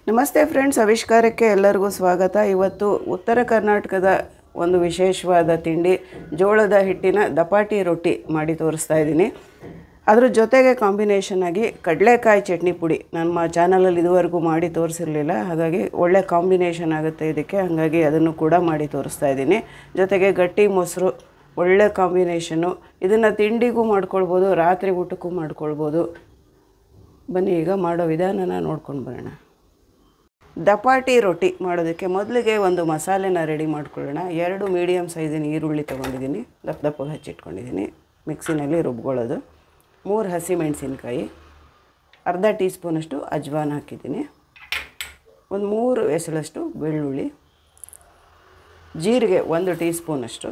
ನಮಸ್ತೆ ಫ್ರೆಂಡ್ಸ್, ಆವಿಷ್ಕಾರಕ್ಕೆ ಎಲ್ಲರಿಗೂ ಸ್ವಾಗತ. ಇವತ್ತು ಉತ್ತರ ಕರ್ನಾಟಕದ ಒಂದು ವಿಶೇಷವಾದ ತಿಂಡಿ ಜೋಳದ ಹಿಟ್ಟಿನ ದಪಾಟಿ ರೊಟ್ಟಿ ಮಾಡಿ ತೋರಿಸ್ತಾ ಇದ್ದೀನಿ. ಅದ್ರ ಜೊತೆಗೆ ಕಾಂಬಿನೇಷನ್ ಆಗಿ ಕಡಲೆಕಾಯಿ ಚಟ್ನಿ ಪುಡಿ ನಮ್ಮ ಚಾನಲಲ್ಲಿ ಇದುವರೆಗೂ ಮಾಡಿ ತೋರಿಸಿರಲಿಲ್ಲ. ಹಾಗಾಗಿ ಒಳ್ಳೆ ಕಾಂಬಿನೇಷನ್ ಆಗುತ್ತೆ ಇದಕ್ಕೆ, ಹಾಗಾಗಿ ಅದನ್ನು ಕೂಡ ಮಾಡಿ ತೋರಿಸ್ತಾ ಇದ್ದೀನಿ. ಜೊತೆಗೆ ಗಟ್ಟಿ ಮೊಸರು, ಒಳ್ಳೆ ಕಾಂಬಿನೇಷನ್ನು. ಇದನ್ನು ತಿಂಡಿಗೂ ಮಾಡ್ಕೊಳ್ಬೋದು, ರಾತ್ರಿ ಊಟಕ್ಕೂ ಮಾಡ್ಕೊಳ್ಬೋದು. ಬನ್ನಿ ಈಗ ಮಾಡೋ ವಿಧಾನನ ನೋಡ್ಕೊಂಡು ಬರೋಣ. ದಪಾಟಿ ರೊಟ್ಟಿ ಮಾಡೋದಕ್ಕೆ ಮೊದಲಿಗೆ ಒಂದು ಮಸಾಲೆನ ರೆಡಿ ಮಾಡ್ಕೊಳ್ಳೋಣ. 2 ಮೀಡಿಯಮ್ ಸೈಜಿನ ಈರುಳ್ಳಿ ತೊಗೊಂಡಿದ್ದೀನಿ, ದಪ್ಪ ದಪ್ಪಗೆ ಹಚ್ಚಿಟ್ಕೊಂಡಿದ್ದೀನಿ. ಮಿಕ್ಸಿನಲ್ಲಿ ರುಬ್ಕೊಳ್ಳೋದು. 3 ಹಸಿಮೆಣಸಿನ್ಕಾಯಿ, ಅರ್ಧ ಟೀ ಸ್ಪೂನಷ್ಟು ಅಜ್ವಾನ ಹಾಕಿದ್ದೀನಿ, ಒಂದು 3 ಎಸಳಷ್ಟು ಬೆಳ್ಳುಳ್ಳಿ, ಜೀರಿಗೆ 1 ಟೀ ಸ್ಪೂನಷ್ಟು,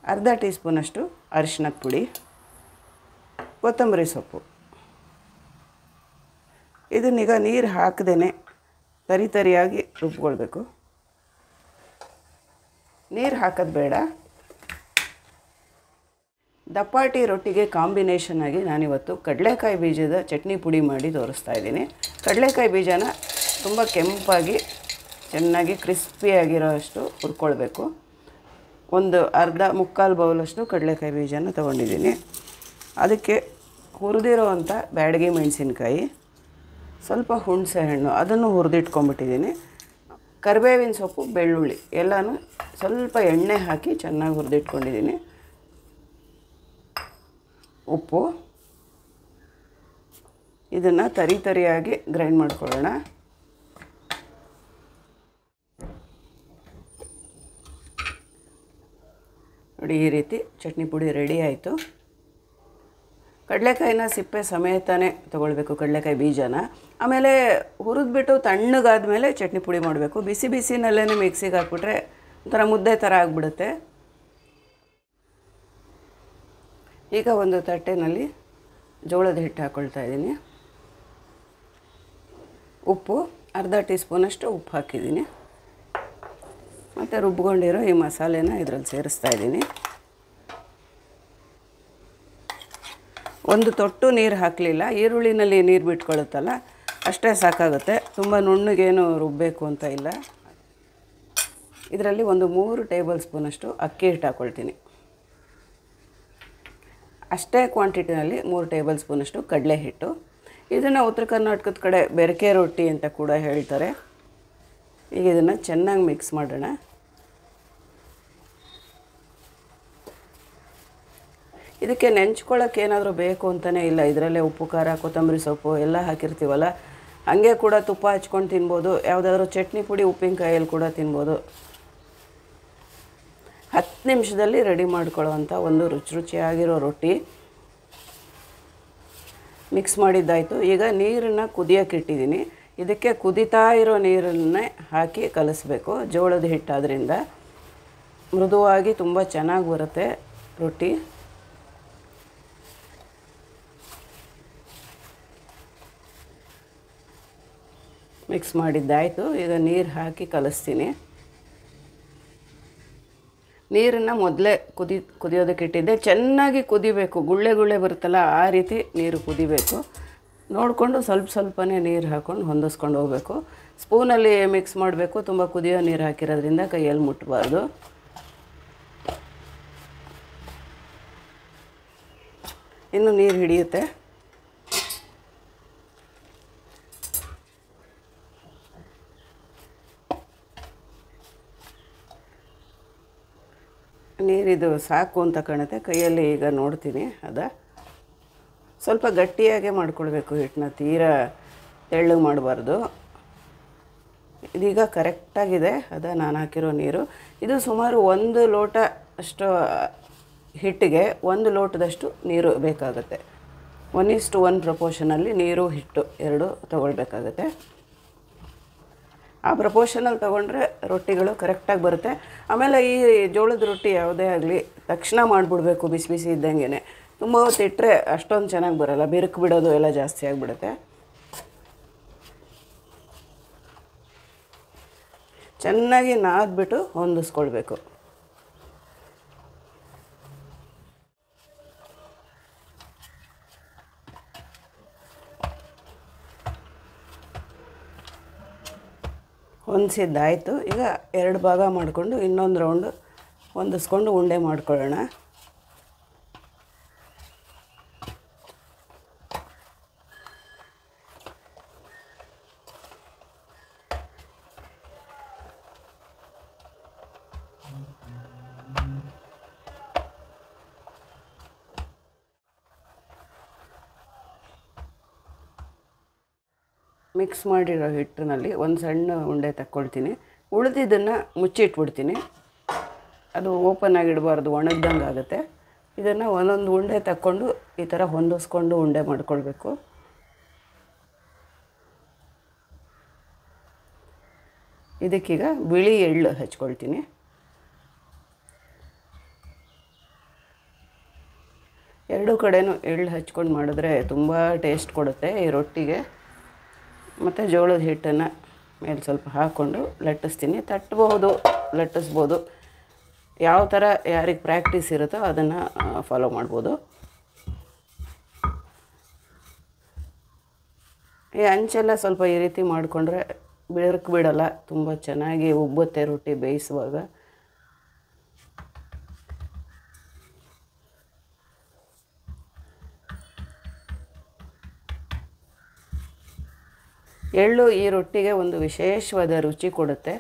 ಅರ್ಧ ಟೀ ಸ್ಪೂನಷ್ಟು ಅರಿಶಿನದ ಪುಡಿ, ಕೊತ್ತಂಬರಿ ಸೊಪ್ಪು. ಇದನ್ನೀಗ ನೀರು ಹಾಕದೇ ತರಿಯಾಗಿ ರುಬ್ಕೊಳ್ಬೇಕು. ನೀರು ಹಾಕೋದು ಬೇಡ. ದಪಾಟಿ ರೊಟ್ಟಿಗೆ ಕಾಂಬಿನೇಷನ್ ಆಗಿ ನಾನಿವತ್ತು ಕಡಲೆಕಾಯಿ ಬೀಜದ ಚಟ್ನಿ ಪುಡಿ ಮಾಡಿ ತೋರಿಸ್ತಾ ಇದ್ದೀನಿ. ಕಡಲೆಕಾಯಿ ಬೀಜನ ತುಂಬ ಕೆಂಪಾಗಿ ಚೆನ್ನಾಗಿ ಕ್ರಿಸ್ಪಿಯಾಗಿರೋ ಅಷ್ಟು ಹುರ್ಕೊಳ್ಬೇಕು. ಒಂದು ಮುಕ್ಕಾಲು ಬೌಲಷ್ಟು ಕಡಲೆಕಾಯಿ ಬೀಜನ ತೊಗೊಂಡಿದ್ದೀನಿ. ಅದಕ್ಕೆ ಹುರಿದಿರೋವಂಥ ಬ್ಯಾಡಗಿ ಮೆಣಸಿನ್ಕಾಯಿ, ಸ್ವಲ್ಪ ಹುಣಸೆ ಹಣ್ಣು ಅದನ್ನು ಹುರಿದಿಟ್ಕೊಂಡ್ಬಿಟ್ಟಿದ್ದೀನಿ, ಕರಿಬೇವಿನ ಸೊಪ್ಪು, ಬೆಳ್ಳುಳ್ಳಿ ಎಲ್ಲನೂ ಸ್ವಲ್ಪ ಎಣ್ಣೆ ಹಾಕಿ ಚೆನ್ನಾಗಿ ಹುರಿದಿಟ್ಕೊಂಡಿದ್ದೀನಿ. ಉಪ್ಪು. ಇದನ್ನು ತರಿಯಾಗಿ ಗ್ರೈಂಡ್ ಮಾಡ್ಕೊಳ್ಳೋಣ. ನೋಡಿ, ಈ ರೀತಿ ಚಟ್ನಿ ಪುಡಿ ರೆಡಿ ಆಯಿತು. ಕಡಲೆಕಾಯಿನ ಸಿಪ್ಪೆ ಸಮೇತನೇ ತೊಗೊಳ್ಬೇಕು, ಕಡಲೆಕಾಯಿ ಬೀಜನ. ಆಮೇಲೆ ಹುರಿದ್ಬಿಟ್ಟು ತಣ್ಣಗಾದ್ಮೇಲೆ ಚಟ್ನಿ ಪುಡಿ ಮಾಡಬೇಕು. ಬಿಸಿನಲ್ಲೇ ಮಿಕ್ಸಿಗೆ ಹಾಕ್ಬಿಟ್ರೆ ಒಂಥರ ಮುದ್ದೆ ಥರ ಆಗಿಬಿಡುತ್ತೆ. ಈಗ ಒಂದು ತಟ್ಟೆನಲ್ಲಿ ಜೋಳದ ಹಿಟ್ಟು ಹಾಕ್ಕೊಳ್ತಾ ಇದ್ದೀನಿ. ಉಪ್ಪು, ಅರ್ಧ ಟೀ ಸ್ಪೂನಷ್ಟು ಉಪ್ಪು ಹಾಕಿದ್ದೀನಿ. ಮತ್ತು ರುಬ್ಕೊಂಡಿರೋ ಈ ಮಸಾಲೆನ ಇದರಲ್ಲಿ ಸೇರಿಸ್ತಾ ಇದ್ದೀನಿ. ಒಂದು ತೊಟ್ಟು ನೀರು ಹಾಕಲಿಲ್ಲ, ಈರುಳ್ಳಿನಲ್ಲಿ ನೀರು ಬಿಟ್ಕೊಳ್ಳುತ್ತಲ್ಲ ಅಷ್ಟೇ ಸಾಕಾಗುತ್ತೆ. ತುಂಬ ನುಣ್ಣಗೇನು ರುಬ್ಬಬೇಕು ಅಂತ ಇಲ್ಲ. ಇದರಲ್ಲಿ ಒಂದು 3 ಟೇಬಲ್ ಸ್ಪೂನಷ್ಟು ಅಕ್ಕಿ ಹಿಟ್ಟು ಹಾಕ್ಕೊಳ್ತೀನಿ. ಅಷ್ಟೇ ಕ್ವಾಂಟಿಟಿನಲ್ಲಿ 3 ಟೇಬಲ್ ಸ್ಪೂನಷ್ಟು ಕಡಲೆ ಹಿಟ್ಟು. ಇದನ್ನು ಉತ್ತರ ಕರ್ನಾಟಕದ ಕಡೆ ಬೆರಕೆ ರೊಟ್ಟಿ ಅಂತ ಕೂಡ ಹೇಳ್ತಾರೆ. ಈಗ ಇದನ್ನು ಚೆನ್ನಾಗಿ ಮಿಕ್ಸ್ ಮಾಡೋಣ. ಇದಕ್ಕೆ ನೆಂಚ್ಕೊಳ್ಳೋಕೆ ಏನಾದರೂ ಬೇಕು ಅಂತಲೇ ಇಲ್ಲ. ಇದರಲ್ಲೇ ಉಪ್ಪು, ಖಾರ, ಕೊತ್ತಂಬರಿ ಸೊಪ್ಪು ಎಲ್ಲ ಹಾಕಿರ್ತೀವಲ್ಲ, ಹಾಗೆ ಕೂಡ ತುಪ್ಪ ಹಚ್ಕೊಂಡು ತಿನ್ಬೋದು. ಯಾವುದಾದ್ರೂ ಚಟ್ನಿ ಪುಡಿ ಉಪ್ಪಿನಕಾಯಲ್ಲಿ ಕೂಡ ತಿನ್ಬೋದು. 10 ನಿಮಿಷದಲ್ಲಿ ರೆಡಿ ಮಾಡ್ಕೊಳ್ಳೋವಂಥ ಒಂದು ರುಚಿಯಾಗಿರೋ ರೊಟ್ಟಿ. ಮಿಕ್ಸ್ ಮಾಡಿದ್ದಾಯಿತು. ಈಗ ನೀರನ್ನು ಕುದಿಯೋಕೆ ಇಟ್ಟಿದ್ದೀನಿ. ಇದಕ್ಕೆ ಕುದಿತಾ ಇರೋ ನೀರನ್ನೇ ಹಾಕಿ ಕಲಿಸ್ಬೇಕು. ಜೋಳದ ಹಿಟ್ಟಾದ್ರಿಂದ ಮೃದುವಾಗಿ ತುಂಬ ಚೆನ್ನಾಗಿ ಬರುತ್ತೆ ರೊಟ್ಟಿ. ಮಿಕ್ಸ್ ಮಾಡಿದ್ದಾಯಿತು. ಈಗ ನೀರು ಹಾಕಿ ಕಲಿಸ್ತೀನಿ. ನೀರನ್ನು ಮೊದಲೇ ಕುದಿಯೋದಕ್ಕೆ ಇಟ್ಟಿದ್ದೆ. ಚೆನ್ನಾಗಿ ಕುದಿಬೇಕು, ಗುಳ್ಳೆ ಬರುತ್ತಲ್ಲ ಆ ರೀತಿ ನೀರು ಕುದಿಬೇಕು. ನೋಡಿಕೊಂಡು ಸ್ವಲ್ಪನೇ ನೀರು ಹಾಕ್ಕೊಂಡು ಹೊಂದಿಸ್ಕೊಂಡು ಹೋಗಬೇಕು. ಸ್ಪೂನಲ್ಲಿ ಮಿಕ್ಸ್ ಮಾಡಬೇಕು. ತುಂಬ ಕುದಿಯೋ ನೀರು ಹಾಕಿರೋದ್ರಿಂದ ಕೈಯಲ್ಲಿ ಮುಟ್ಟಬಾರ್ದು. ಇನ್ನು ನೀರು ಹಿಡಿಯುತ್ತೆ. ನೀರಿದು ಸಾಕು ಅಂತ ಕಾಣುತ್ತೆ. ಕೈಯಲ್ಲಿ ಈಗ ನೋಡ್ತೀನಿ. ಸ್ವಲ್ಪ ಗಟ್ಟಿಯಾಗೆ ಮಾಡ್ಕೊಳ್ಬೇಕು ಹಿಟ್ಟನ್ನ, ತೀರಾ ತೆಳ್ಳಗೆ ಮಾಡಬಾರ್ದು. ಇದೀಗ ಕರೆಕ್ಟಾಗಿದೆ. ನಾನು ಹಾಕಿರೋ ನೀರು ಇದು ಸುಮಾರು 1 ಲೋಟ ಅಷ್ಟು ಹಿಟ್ಟಿಗೆ 1 ಲೋಟದಷ್ಟು ನೀರು ಬೇಕಾಗುತ್ತೆ. 1:1 ಪ್ರಪೋರ್ಷನಲ್ಲಿ ನೀರು ಹಿಟ್ಟು 2 ತೊಗೊಳ್ಬೇಕಾಗತ್ತೆ. ಆ ಪ್ರಪೋರ್ಷನಲ್ಲಿ ತೊಗೊಂಡ್ರೆ ರೊಟ್ಟಿಗಳು ಕರೆಕ್ಟಾಗಿ ಬರುತ್ತೆ. ಆಮೇಲೆ ಈ ಜೋಳದ ರೊಟ್ಟಿ ಯಾವುದೇ ಆಗಲಿ ತಕ್ಷಣ ಮಾಡಿಬಿಡ್ಬೇಕು, ಬಿಸಿ ಇದ್ದಂಗೆ. ತುಂಬ ಹೊತ್ತು ಇಟ್ಟರೆ ಅಷ್ಟೊಂದು ಚೆನ್ನಾಗಿ ಬರೋಲ್ಲ, ಬಿರುಕು ಬಿಡೋದು ಎಲ್ಲ ಜಾಸ್ತಿ ಆಗಿಬಿಡುತ್ತೆ. ಚೆನ್ನಾಗಿ ನಾದ್ಬಿಟ್ಟು ಹೊಂದಿಸ್ಕೊಳ್ಬೇಕು. ಹೊಂದಿಸಿದ್ದಾಯಿತು. ಈಗ 2 ಭಾಗ ಮಾಡಿಕೊಂಡು ಇನ್ನೊಂದು ರೌಂಡು ಹೊಂದಿಸ್ಕೊಂಡು ಉಂಡೆ ಮಾಡ್ಕೊಳ್ಳೋಣ. ಮಿಕ್ಸ್ ಮಾಡಿರೋ ಹಿಟ್ಟಿನಲ್ಲಿ ಒಂದು ಸಣ್ಣ ಉಂಡೆ ತಕ್ಕೊಳ್ತೀನಿ. ಉಳಿದಿದ್ದನ್ನು ಮುಚ್ಚಿಟ್ಬಿಡ್ತೀನಿ. ಅದು ಓಪನ್ ಆಗಿಡಬಾರ್ದು, ಒಣಗ್ದಂಗೆ ಆಗುತ್ತೆ. ಇದನ್ನು ಒಂದೊಂದು ಉಂಡೆ ತಕ್ಕೊಂಡು ಈ ಥರ ಹೊಂದಿಸ್ಕೊಂಡು ಉಂಡೆ ಮಾಡ್ಕೊಳ್ಬೇಕು. ಇದಕ್ಕೀಗ ಬಿಳಿ ಎಳ್ಳು ಹಚ್ಕೊಳ್ತೀನಿ. ಎರಡೂ ಕಡೆನೂ ಎಳ್ಳು ಹಚ್ಕೊಂಡು ಮಾಡಿದ್ರೆ ತುಂಬ ಟೇಸ್ಟ್ ಕೊಡುತ್ತೆ ಈ ರೊಟ್ಟಿಗೆ. ಮತ್ತು ಜೋಳದ ಹಿಟ್ಟನ್ನು ಮೇಲೆ ಸ್ವಲ್ಪ ಹಾಕ್ಕೊಂಡು ಲಟ್ಟಿಸ್ತೀನಿ. ತಟ್ಟಬಹುದು, ಲಟ್ಟಿಸ್ಬೋದು. ಯಾವ ಥರ ಯಾರಿಗೆ ಪ್ರಾಕ್ಟೀಸ್ ಇರುತ್ತೋ ಅದನ್ನು ಫಾಲೋ ಮಾಡ್ಬೋದು. ಈ ಅಂಚೆಲ್ಲ ಸ್ವಲ್ಪ ಈ ರೀತಿ ಮಾಡಿಕೊಂಡ್ರೆ ಬಿಡಕ್ಕೆ ಬಿಡಲ್ಲ, ತುಂಬ ಚೆನ್ನಾಗಿ ಉಬ್ಬುತ್ತೆ ರೊಟ್ಟಿ ಬೇಯಿಸುವಾಗ. ಎಳ್ಳು ಈ ರೊಟ್ಟಿಗೆ ಒಂದು ವಿಶೇಷವಾದ ರುಚಿ ಕೊಡುತ್ತೆ.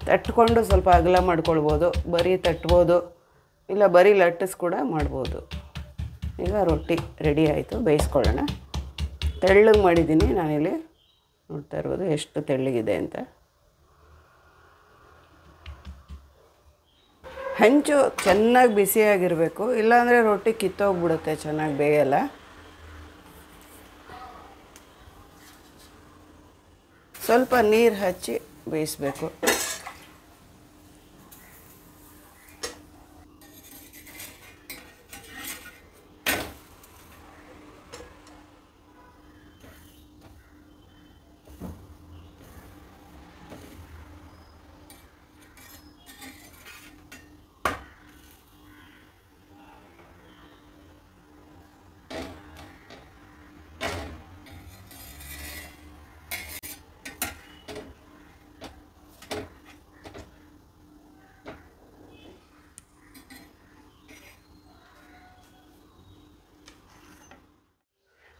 ತಟ್ಕೊಂಡು ಸ್ವಲ್ಪ ಅಗಲ ಮಾಡ್ಕೊಳ್ಬೋದು, ಬರೀ ತಟ್ಬೋದು, ಇಲ್ಲ ಬರೀ ಲಟ್ಟಿಸ್ ಕೂಡ ಮಾಡ್ಬೋದು. ಈಗ ರೊಟ್ಟಿ ರೆಡಿ ಆಯಿತು, ಬೇಯಿಸ್ಕೊಳ್ಳೋಣ. ತೆಳ್ಳಗೆ ಮಾಡಿದ್ದೀನಿ ನಾನಿಲ್ಲಿ, ನೋಡ್ತಾ ಇರ್ಬೋದು ಎಷ್ಟು ತೆಳ್ಳಗಿದೆ ಅಂತ. ಹಂಚು ಚೆನ್ನಾಗಿ ಬಿಸಿಯಾಗಿರಬೇಕು, ಇಲ್ಲಾಂದರೆ ರೊಟ್ಟಿ ಕಿತ್ತೋಗ್ಬಿಡುತ್ತೆ, ಚೆನ್ನಾಗಿ ಬೇಯಲ್ಲ. ಸ್ವಲ್ಪ ನೀರು ಹಚ್ಚಿ ಬೇಯಿಸಬೇಕು.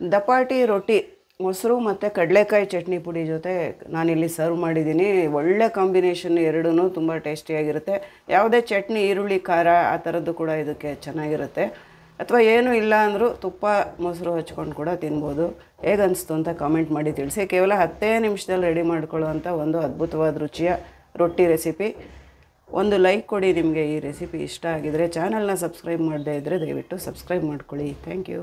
ದಪಾಟಿ ರೊಟ್ಟಿ ಮೊಸರು ಮತ್ತು ಕಡಲೆಕಾಯಿ ಚಟ್ನಿ ಪುಡಿ ಜೊತೆ ನಾನಿಲ್ಲಿ ಸರ್ವ್ ಮಾಡಿದ್ದೀನಿ. ಒಳ್ಳೆ ಕಾಂಬಿನೇಷನ್, ಎರಡೂ ತುಂಬ ಟೇಸ್ಟಿಯಾಗಿರುತ್ತೆ. ಯಾವುದೇ ಚಟ್ನಿ, ಈರುಳ್ಳಿ, ಖಾರ ಆ ಥರದ್ದು ಕೂಡ ಇದಕ್ಕೆ ಚೆನ್ನಾಗಿರುತ್ತೆ. ಅಥವಾ ಏನೂ ಇಲ್ಲ ಅಂದರೂ ತುಪ್ಪ ಮೊಸರು ಹಚ್ಕೊಂಡು ಕೂಡ ತಿನ್ಬೋದು. ಹೇಗೆ ಅನಿಸ್ತು ಅಂತ ಕಾಮೆಂಟ್ ಮಾಡಿ ತಿಳಿಸಿ. ಕೇವಲ 10 ನಿಮಿಷದಲ್ಲಿ ರೆಡಿ ಮಾಡ್ಕೊಳ್ಳೋವಂಥ ಒಂದು ಅದ್ಭುತವಾದ ರುಚಿಯ ರೊಟ್ಟಿ ರೆಸಿಪಿ. ಒಂದು ಲೈಕ್ ಕೊಡಿ ನಿಮಗೆ ಈ ರೆಸಿಪಿ ಇಷ್ಟ ಆಗಿದರೆ. ಚಾನಲ್ನ ಸಬ್ಸ್ಕ್ರೈಬ್ ಮಾಡದೇ ಇದ್ದರೆ ದಯವಿಟ್ಟು ಸಬ್ಸ್ಕ್ರೈಬ್ ಮಾಡ್ಕೊಳ್ಳಿ. Thank you.